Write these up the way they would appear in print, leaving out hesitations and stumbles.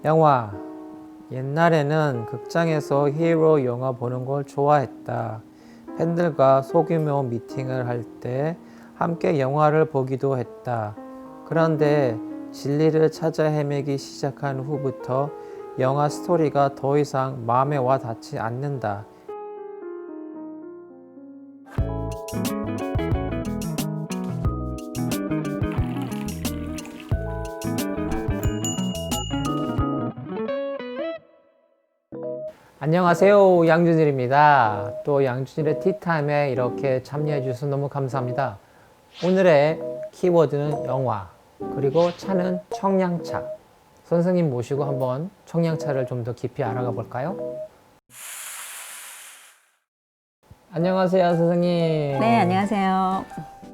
영화. 옛날에는 극장에서 히어로 영화 보는 걸 좋아했다. 팬들과 소규모 미팅을 할 때 함께 영화를 보기도 했다. 그런데 진리를 찾아 헤매기 시작한 후부터 영화 스토리가 더 이상 마음에 와 닿지 않는다. 안녕하세요, 양준일입니다. 또 양준일의 티타임에 이렇게 참여해 주셔서 너무 감사합니다. 오늘의 키워드는 영화, 그리고 차는 청량차. 선생님 모시고 한번 청량차를 좀 더 깊이 알아가 볼까요? 안녕하세요, 선생님. 네, 안녕하세요.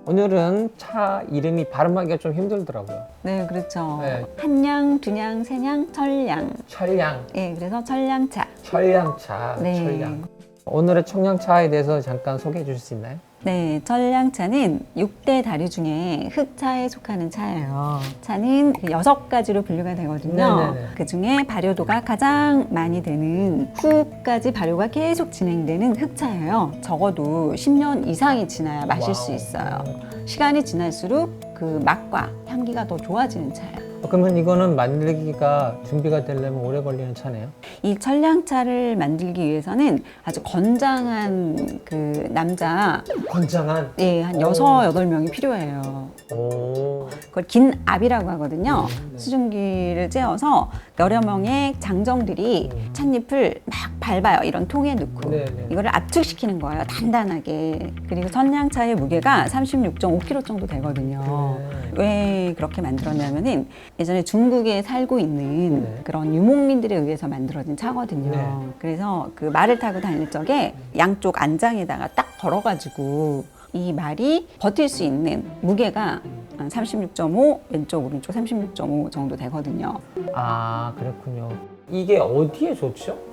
오늘은 차 이름이 발음하기가 좀 힘들더라고요. 네, 그렇죠. 네. 한량, 두량, 세량, 철량. 철량. 네, 그래서 철량차. 철량차. 네. 철량. 오늘의 청량차에 대해서 잠깐 소개해 주실 수 있나요? 네, 철량차는 6대 다류 중에 흑차에 속하는 차예요. 차는 6가지로 분류가 되거든요. 네네네. 그 중에 발효도가 가장 많이 되는 후까지 발효가 계속 진행되는 흑차예요. 적어도 10년 이상이 지나야 마실 수 있어요. 시간이 지날수록 그 맛과 향기가 더 좋아지는 차예요. 그러면 이거는 만들기가 준비가 되려면 오래 걸리는 차네요? 이 철량차를 만들기 위해서는 아주 건장한 그 남자, 건장한? 예, 한 6~8명이 필요해요. 오. 그걸 긴 압이라고 하거든요. 수증기를 쬐어서 여러 명의 장정들이 찻잎을 막 밟아요. 이런 통에 넣고. 네네. 이거를 압축시키는 거예요. 단단하게. 그리고 천량차의 무게가 36.5kg 정도 되거든요. 왜 그렇게 만들었냐면은 예전에 중국에 살고 있는 네. 그런 유목민들에 의해서 만들어진 차거든요. 네. 그래서 그 말을 타고 다닐 적에 양쪽 안장에다가 딱 걸어가지고 이 말이 버틸 수 있는 무게가 한 36.5, 왼쪽 오른쪽 36.5 정도 되거든요. 아, 그렇군요. 이게 어디에 좋죠?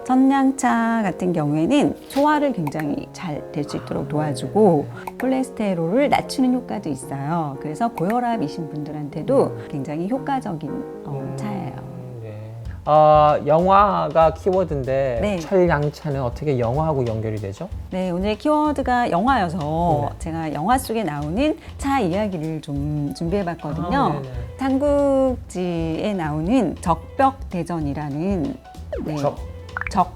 천량차 같은 경우에는 소화를 굉장히 잘 될 수 있도록 도와주고 콜레스테롤을 낮추는 효과도 있어요. 그래서 고혈압이신 분들한테도 굉장히 효과적인 차예요. 네. 영화가 키워드인데 네. 철량차는 어떻게 영화하고 연결이 되죠? 네, 오늘 키워드가 영화여서 네. 제가 영화 속에 나오는 차 이야기를 좀 준비해봤거든요. 아, 네네. 삼국지에 나오는 적벽대전이라는 적벽대전.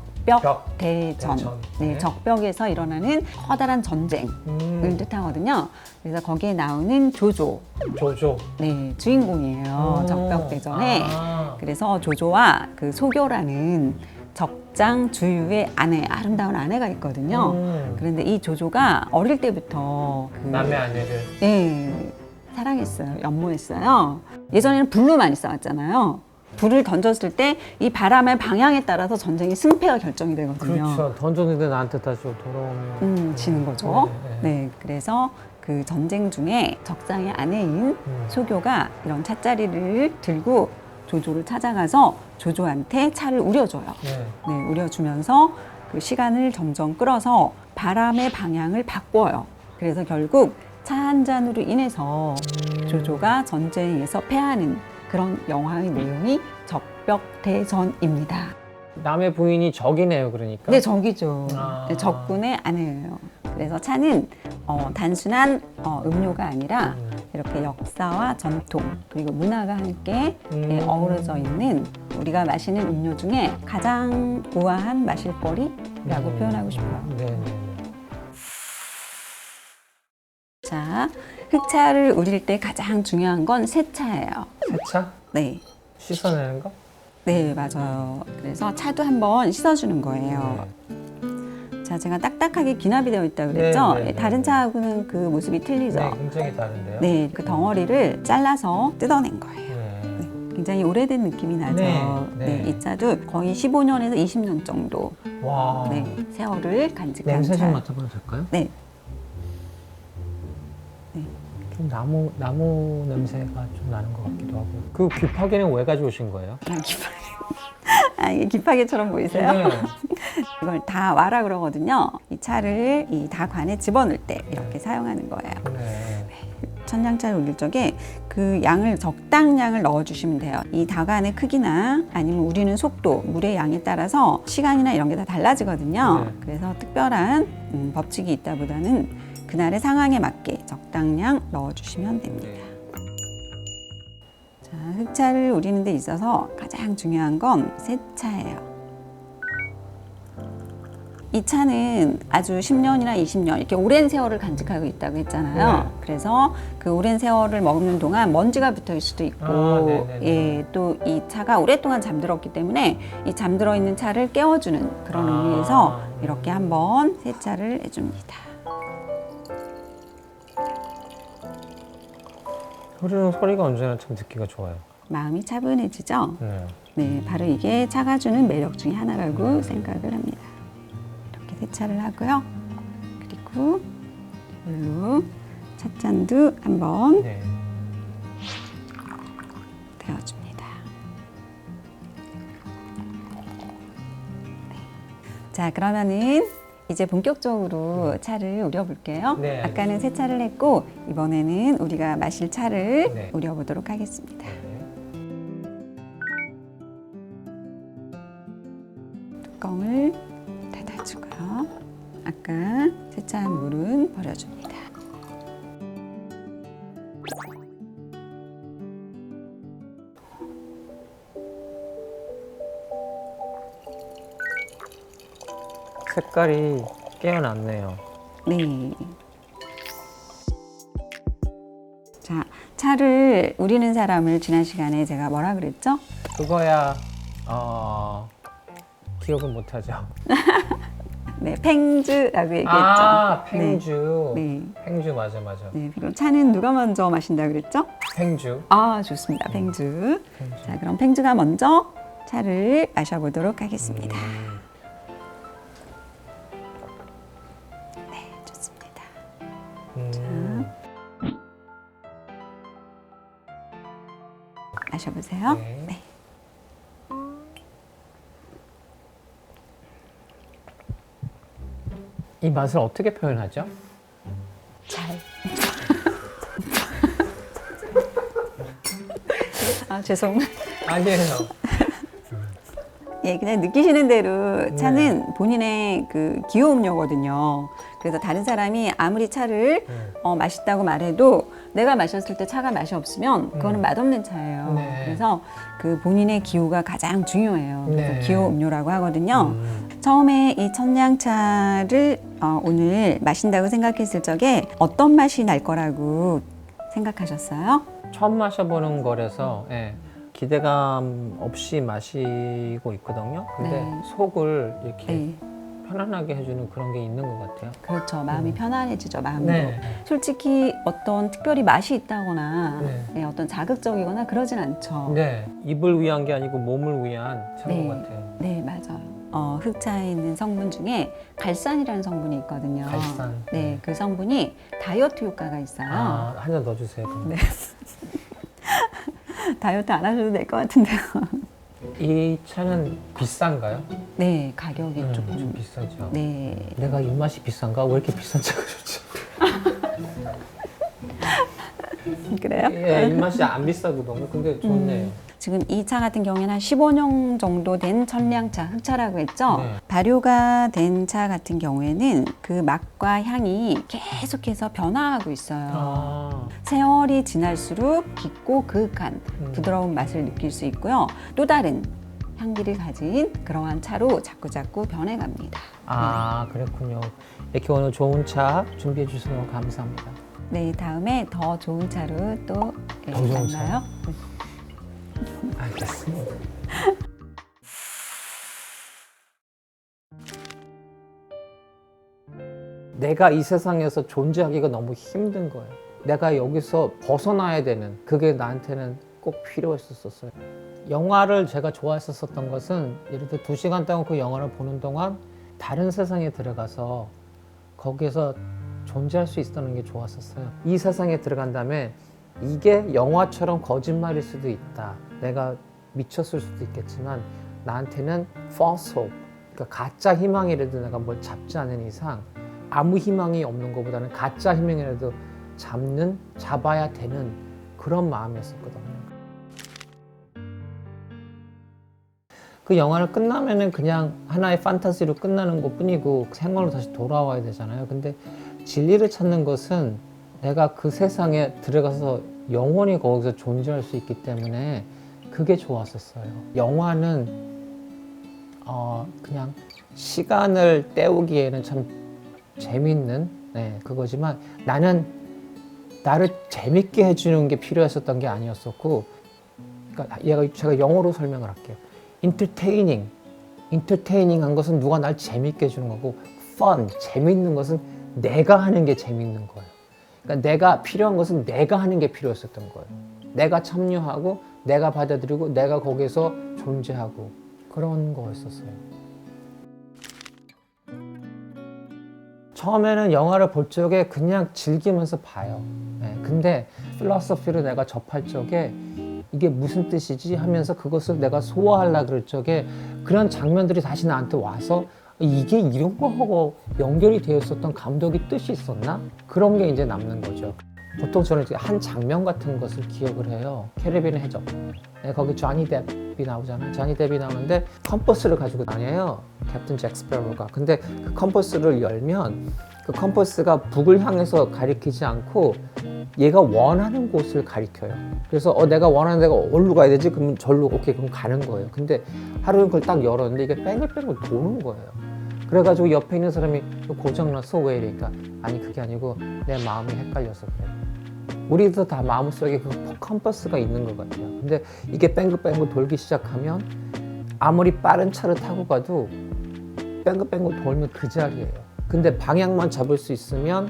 대전. 네, 네. 적벽에서 일어나는 커다란 전쟁을 뜻하거든요. 그래서 거기에 나오는 조조, 조조. 네, 주인공이에요. 적벽대전에. 아. 그래서 조조와 그 소교라는 적장 주유의 아내, 아름다운 아내가 있거든요. 그런데 이 조조가 어릴 때부터 남의 아내를. 네, 사랑했어요. 연모했어요. 예전에는 불로 많이 싸웠잖아요. 불을 던졌을 때 이 바람의 방향에 따라서 전쟁의 승패가 결정이 되거든요. 그렇죠. 던졌는데 나한테 다시 돌아오면. 지는 거죠. 네, 네, 그래서 그 전쟁 중에 적장의 아내인 소교가 이런 찻자리를 들고 조조를 찾아가서 조조한테 차를 우려줘요. 네. 네, 우려주면서 그 시간을 점점 끌어서 바람의 방향을 바꿔요. 그래서 결국 차 한 잔으로 인해서 조조가 전쟁에서 패하는 그런 영화의 내용이 적벽대전입니다. 남의 부인이 적이네요, 그러니까. 네, 적이죠. 아. 네, 적군의 아내예요. 그래서 차는 단순한 음료가 아니라 이렇게 역사와 전통 그리고 문화가 함께 어우러져 있는 우리가 마시는 음료 중에 가장 우아한 마실거리라고 표현하고 싶어요. 네. 자, 흑차를 우릴 때 가장 중요한 건 세차예요. 세차? 네. 씻어내는 거? 네, 맞아요. 그래서 차도 한번 씻어주는 거예요. 자, 제가 딱딱하게 기납이 되어 있다고 그랬죠? 네. 다른 차하고는 그 모습이 틀리죠? 네, 굉장히 다른데요. 네, 그 덩어리를 잘라서 뜯어낸 거예요. 네. 굉장히 오래된 느낌이 나죠. 네. 이 차도 거의 15년에서 20년 정도 와. 세월을 간직한 냄새 차. 좀 맡아봐도 될까요? 네. 좀 나무 냄새가 좀 나는 것 같기도 하고. 그 귀파기는 왜 가져오신 거예요? 그냥 기파게. 이게 기파게처럼 보이세요? 네. 이걸 다 와라 그러거든요. 이 차를 이 다관에 집어넣을 때 이렇게 사용하는 거예요. 네. 천냥차를 올릴 적에 그 양을 적당량을 넣어주시면 돼요. 이 다간의 크기나 아니면 우리는 속도, 물의 양에 따라서 시간이나 이런 게 다 달라지거든요. 네. 그래서 특별한 법칙이 있다보다는 그날의 상황에 맞게 적당량 넣어주시면 됩니다. 자, 흑차를 우리는 데 있어서 가장 중요한 건 세차예요. 이 차는 아주 10년이나 20년 이렇게 오랜 세월을 간직하고 있다고 했잖아요. 네. 그래서 그 오랜 세월을 먹는 동안 먼지가 붙어 있을 수도 있고, 네네네. 예, 또 이 차가 오랫동안 잠들었기 때문에 이 잠들어 있는 차를 깨워주는 그런 의미에서 이렇게 한번 세차를 해줍니다. 흐르는 소리가 언제나 참 듣기가 좋아요. 마음이 차분해지죠? 네. 네, 바로 이게 차가 주는 매력 중에 하나라고 생각을 합니다. 이렇게 세차를 하고요. 그리고 이걸로 찻잔도 한번 네. 데워줍니다. 네. 자, 그러면은 이제 본격적으로 차를 우려볼게요. 네, 아까는 세차를 했고 이번에는 우리가 마실 차를 네. 우려보도록 하겠습니다. 뚜껑을 닫아주고요. 아까 세차한 물은 버려줍니다. 색깔이 깨어났네요. 네. 자, 차를 우리는 사람을 지난 시간에 제가 뭐라 그랬죠? 그거야 기억은 못하죠. 네, 팽주라고 얘기했죠. 아, 팽주. 네. 팽주 맞아. 네, 그럼 차는 누가 먼저 마신다 그랬죠? 팽주. 아, 좋습니다. 팽주. 팽주. 자, 그럼 팽주가 먼저 차를 마셔보도록 하겠습니다. 네, 좋습니다. 마셔보세요. 네. 네. 이 맛을 어떻게 표현하죠? 잘. 아, 죄송. 아니에요. 예, 그냥 느끼시는 대로 차는 본인의 그 기호 음료거든요. 그래서 다른 사람이 아무리 차를 맛있다고 말해도 내가 마셨을 때 차가 맛이 없으면 그거는 맛없는 차예요. 네. 그래서 그 본인의 기호가 가장 중요해요. 그래서 네. 기호 음료라고 하거든요. 처음에 이 천냥차를 오늘 마신다고 생각했을 적에 어떤 맛이 날 거라고 생각하셨어요? 처음 마셔보는 거라서 기대감 없이 마시고 있거든요. 근데 네. 속을 이렇게 네. 편안하게 해주는 그런 게 있는 것 같아요. 그렇죠. 마음이 편안해지죠. 마음도. 네. 솔직히 어떤 특별히 맛이 있다거나 네. 어떤 자극적이거나 그러진 않죠. 네, 입을 위한 게 아니고 몸을 위한 차인 네. 것 같아요. 네, 맞아요. 흑차에 있는 성분 중에 갈산이라는 성분이 있거든요. 갈산. 네, 그 성분이 다이어트 효과가 있어요. 아, 한 잔 넣어주세요. 그럼. 네. 다이어트 안 하셔도 될 것 같은데요. 이 차는 비싼가요? 네, 가격이 좀 조금. 비싸죠. 네. 내가 입맛이 비싼가? 왜 이렇게 비싼 차가 좋지? 그래요? 예, 입맛이 안 비싸거든요. 근데 좋네요. 지금 이 차 같은 경우에는 한 15년 정도 된 천량차, 흑차라고 했죠. 네. 발효가 된 차 같은 경우에는 그 맛과 향이 계속해서 변화하고 있어요. 아, 세월이 지날수록 깊고 그윽한 부드러운 맛을 느낄 수 있고요. 또 다른 향기를 가진 그러한 차로 자꾸자꾸 변해갑니다. 그렇군요. 이렇게 오늘 좋은 차 준비해 주셔서 너무 감사합니다. 네, 다음에 더 좋은 차로 또 더 좋은 만나요. 알겠습니다. 내가 이 세상에서 존재하기가 너무 힘든 거예요. 내가 여기서 벗어나야 되는 그게 나한테는 꼭 필요했었어요. 영화를 제가 좋아했었던 것은 예를 들어 2시간 동안 그 영화를 보는 동안 다른 세상에 들어가서 거기에서 존재할 수 있다는 게 좋았었어요. 이 세상에 들어간 다음에 이게 영화처럼 거짓말일 수도 있다. 내가 미쳤을 수도 있겠지만 나한테는 false hope, 그러니까 가짜 희망이라도 내가 뭘 잡지 않은 이상 아무 희망이 없는 것보다는 가짜 희망이라도 잡아야 되는 그런 마음이었었거든요. 그 영화를 끝나면은 그냥 하나의 판타지로 끝나는 것 뿐이고 생활로 다시 돌아와야 되잖아요. 근데 진리를 찾는 것은 내가 그 세상에 들어가서 영원히 거기서 존재할 수 있기 때문에 그게 좋았었어요. 영화는 그냥 시간을 때우기에는 참 재밌는 그거지만 나는 나를 재밌게 해주는 게 필요했었던 게 아니었었고, 그러니까 제가 영어로 설명을 할게요. entertaining한 것은 누가 날 재밌게 해주는 거고, fun, 재밌는 것은 내가 하는 게 재밌는 거예요. 그러니까 내가 필요한 것은 내가 하는 게 필요했었던 거예요. 내가 참여하고, 내가 받아들이고, 내가 거기서 존재하고 그런 거였었어요. 처음에는 영화를 볼 적에 그냥 즐기면서 봐요. 근데 필로소피를 내가 접할 적에 이게 무슨 뜻이지 하면서 그것을 내가 소화하려고 그럴 적에 그런 장면들이 다시 나한테 와서 이게 이런 거하고 연결이 되어 있었던 감독의 뜻이 있었나? 그런 게 이제 남는 거죠. 보통 저는 한 장면 같은 것을 기억을 해요. 캐리비안 해적. 거기 조니 뎁이 나오잖아요. 조니 뎁이 나오는데 컴퍼스를 가지고 다녀요. 캡틴 잭 스페로가. 근데 그 컴퍼스를 열면 그 컴퍼스가 북을 향해서 가리키지 않고 얘가 원하는 곳을 가리켜요. 그래서 내가 원하는 데가 어디로 가야 되지? 그러면 절로 오케이 그럼 가는 거예요. 근데 하루는 그걸 딱 열었는데 이게 뺑글뺑글 도는 거예요. 그래가지고 옆에 있는 사람이 고장났어 왜 이러니까 아니 그게 아니고 내 마음이 헷갈려서 그래. 우리도 다 마음속에 그 컴퍼스가 있는 것 같아요. 근데 이게 뺑글뺑글 돌기 시작하면 아무리 빠른 차를 타고 가도 뺑글뺑글 돌면 그 자리예요. 근데 방향만 잡을 수 있으면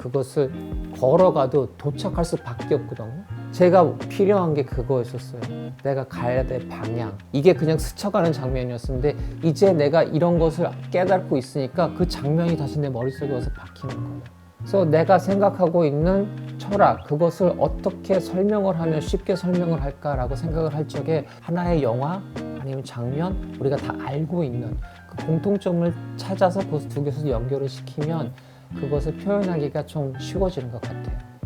그것을 걸어가도 도착할 수밖에 없거든요. 제가 필요한 게 그거였었어요. 내가 가야 될 방향. 이게 그냥 스쳐가는 장면이었는데 이제 내가 이런 것을 깨닫고 있으니까 그 장면이 다시 내 머릿속에 와서 박히는 거예요. 그래서 내가 생각하고 있는 철학, 그것을 어떻게 설명을 하면 쉽게 설명을 할까라고 생각을 할 적에 하나의 영화 아니면 장면, 우리가 다 알고 있는 그 공통점을 찾아서 그 두 개를 연결을 시키면 그것을 표현하기가 좀 쉬워지는 것 같아요.